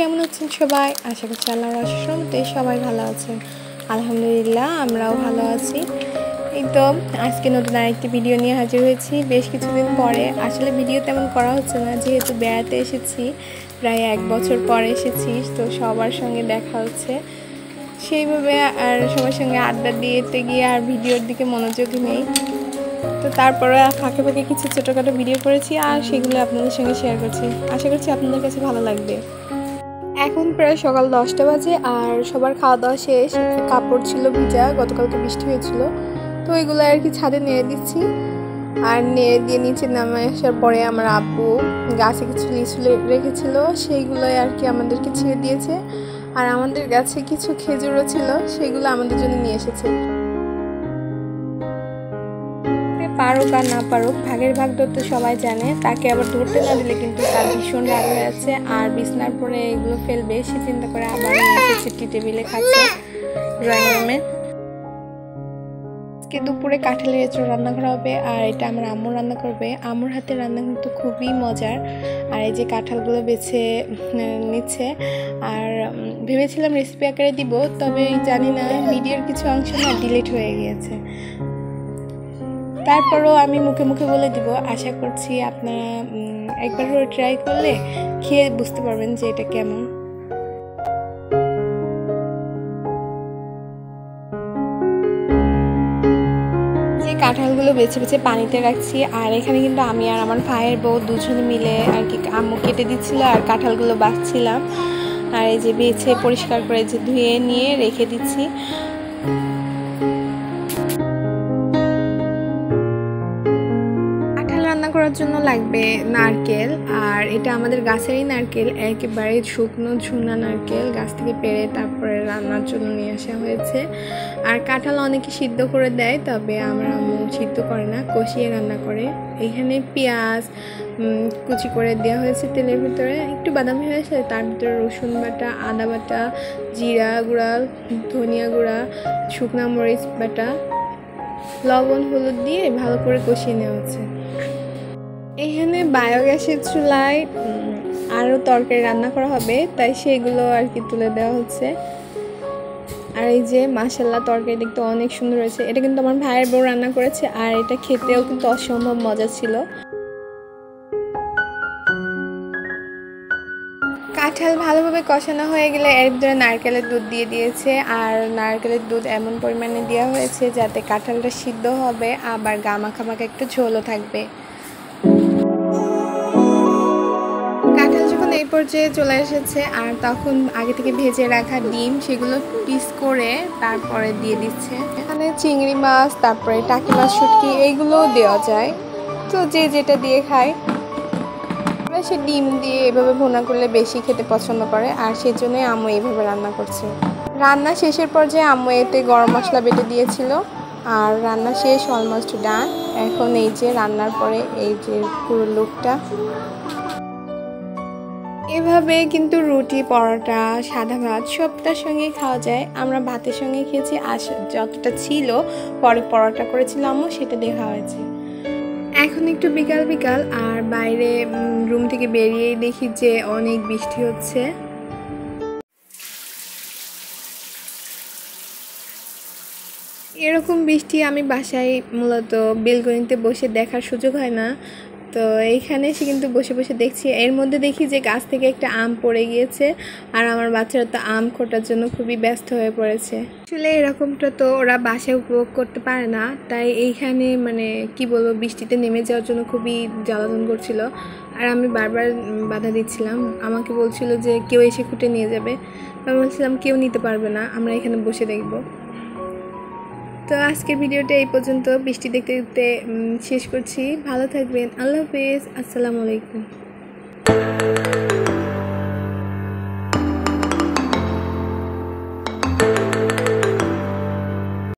কেমন আছেন সবাই? আশা করছি আল্লাহর অশেষ রহমতে সবাই ভালো আছেন। আলহামদুলিল্লাহ আমরাও ভালো আছি। এই তো আজকে নতুন আরেকটি ভিডিও নিয়ে হাজির হয়েছি বেশ কিছুদিন পরে। আসলে ভিডিও তেমন করা হচ্ছে না, যেহেতু বেড়াতে এসেছি, প্রায় 1 বছর পরে এসেছি, তো সবার সঙ্গে দেখা হচ্ছে সেইভাবে, আর সবার সঙ্গে আড্ডা দিতে গিয়ে আর ভিডিওর দিকে মনোযোগই নেই। তো তারপরে ফাঁকে ফাঁকে কিছু ছোটোখাটো ভিডিও করেছি আর সেগুলো আপনাদের সঙ্গে শেয়ার করছি। আশা করছি আপনাদের কাছে ভালো লাগবে। এখন প্রায় সকাল 10টা বাজে আর সবার খাওয়া দাওয়া শেষ। কাপড় ছিল ভিজা, গতকালকে বৃষ্টি হয়েছিল, তো এগুলো আর কি ছাদে নেড়ে দিচ্ছি। আর নেড়ে দিয়ে নিচে নামে আসার পরে আমার আব্বু গাছে কিছু লিচু রেখেছিল, সেইগুলোই আর কি আমাদেরকে ছিঁড়ে দিয়েছে। আর আমাদের গাছে কিছু খেজুরও ছিল, সেগুলো আমাদের জন্য নিয়ে এসেছে। পারুক আর না পারুক, ভাগের ভাগ ধরতে সবাই জানে, তাকে আবার ধরতে না দিলে কিন্তু তার ভীষণ রাগ হয়ে যাচ্ছে আর বিছনার পরে এগুলো ফেলবে, সে চিন্তা করে আবার এসেছে টি টেবিলে খাচ্ছে ড্রয়িং রুমে। আজকে দুপুরে কাঁঠালের এঁচড় রান্না করা হবে আর এটা আমার আম্মু রান্না করবে। আম্মুর হাতে রান্না কিন্তু খুবই মজার। আর এই যে কাঁঠালগুলো বেছে নিচ্ছে, আর ভেবেছিলাম রেসিপি আকারে দিব, তবে জানি না ভিডিওর কিছু অংশ না ডিলিট হয়ে গিয়েছে। তারপরও আমি মুখে মুখে বলে দিব, আশা করছি আপনারা একবার করে ট্রাই করলে খেয়ে বুঝতে পারবেন যে এটা কেমন। যে কাঁঠালগুলো বেছে বেছে পানিতে রাখছি, আর এখানে কিন্তু আমি আর আমার ভাইয়ের বউ দুজনে মিলে আর কি আম্মু কেটে দিচ্ছিল আর কাঁঠালগুলো বাছছিলাম। আর এই যে বেছে পরিষ্কার করে যে ধুয়ে নিয়ে রেখে দিচ্ছি। করার জন্য লাগবে নারকেল, আর এটা আমাদের গাছেরই নারকেল, একেবারে শুকনো ঝুনা নারকেল, গাছ থেকে পেড়ে তারপরে রান্নার জন্য নিয়ে আসা হয়েছে। আর কাঁঠাল অনেকে সিদ্ধ করে দেয়, তবে আমার আম্মু সিদ্ধ করে না, কষিয়ে রান্না করে। এখানে পেঁয়াজ কুচি করে দেওয়া হয়েছে তেলের ভিতরে, একটু বাদামি হয়েছে, তার ভিতরে রসুন বাটা, আদা বাটা, জিরা গুঁড়া, ধনিয়া গুঁড়া, শুকনা মরিচ বাটা, লবণ হলুদ দিয়ে ভালো করে কষিয়ে নেওয়া হচ্ছে। এখানে বায়োগ্যাসের চুলায় আরও তরকারি রান্না করা হবে, তাই সেগুলো আর কি তুলে দেওয়া হচ্ছে। আর এই যে মাশাআল্লাহ তরকারি দেখতে অনেক সুন্দর হয়েছে। এটা কিন্তু আমার ভাইয়ের বউ রান্না করেছে, আর এটা খেতেও কিন্তু অসম্ভব মজা ছিল। কাঁঠাল ভালোভাবে কষানো হয়ে গেলে এর ভিতরে নারকেলের দুধ দিয়ে দিয়েছে, আর নারকেলের দুধ এমন পরিমাণে দেওয়া হয়েছে যাতে কাঁঠালটা সিদ্ধ হবে, আবার গামাখামাখা একটু ঝোলও থাকবে। কাঁঠাল যখন এই পর্যায়ে চলে এসেছে, আর তখন আগে থেকে ভেজে রাখা ডিম সেগুলো পিস করে তারপরে দিয়ে দিচ্ছে। এখানে চিংড়ি মাছ, তারপরে টাকি মাছ, শুটকি এইগুলোও দেওয়া যায়, তো যে যেটা দিয়ে খায়। সে ডিম দিয়ে এভাবে ভুনা করলে বেশি খেতে পছন্দ করে, আর সেই জন্যই আম্মু এইভাবে রান্না করছে। রান্না শেষের পর্যায়ে আম্মু এতে গরম মশলা বেটে দিয়েছিল, আর রান্না শেষ, অলমোস্ট ডান। এখন এই যে রান্নার পরে এই যে পুরো লুকটা। এভাবে কিন্তু রুটি, পরোটা, সাদা ভাত সবটার সঙ্গেই খাওয়া যায়। আমরা ভাতের সঙ্গে খেয়েছি, আর যতটা ছিল পরে পরোটা করেছিল আম্মু, সেটা দিয়ে খাওয়া হয়েছে। এখন একটু বিকাল বিকাল, আর বাইরে রুম থেকে বেরিয়েই দেখি যে অনেক বৃষ্টি হচ্ছে। এরকম বৃষ্টি আমি বাসায় মূলত বেলকনিতে বসে দেখার সুযোগ হয় না, তো এইখানে এসে কিন্তু বসে বসে দেখছি। এর মধ্যে দেখি যে গাছ থেকে একটা আম পড়ে গিয়েছে, আর আমার বাচ্চারা তো আম খোঁটার জন্য খুবই ব্যস্ত হয়ে পড়েছে। আসলে এরকমটা তো ওরা বাসায় উপভোগ করতে পারে না, তাই এইখানে মানে কি বলবো, বৃষ্টিতে নেমে যাওয়ার জন্য খুবই জ্বালাতন করছিল। আর আমি বারবার বাধা দিচ্ছিলাম, আমাকে বলছিল যে কেউ এসে খুঁটে নিয়ে যাবে। আমি বলছিলাম কেউ নিতে পারবে না, আমরা এখানে বসে দেখব। তো আজকের ভিডিওটা এই পর্যন্ত, বৃষ্টি দেখতে দেখতে শেষ করছি। ভালো থাকবেন, আল্লাহ হাফেজ, আসসালামু আলাইকুম।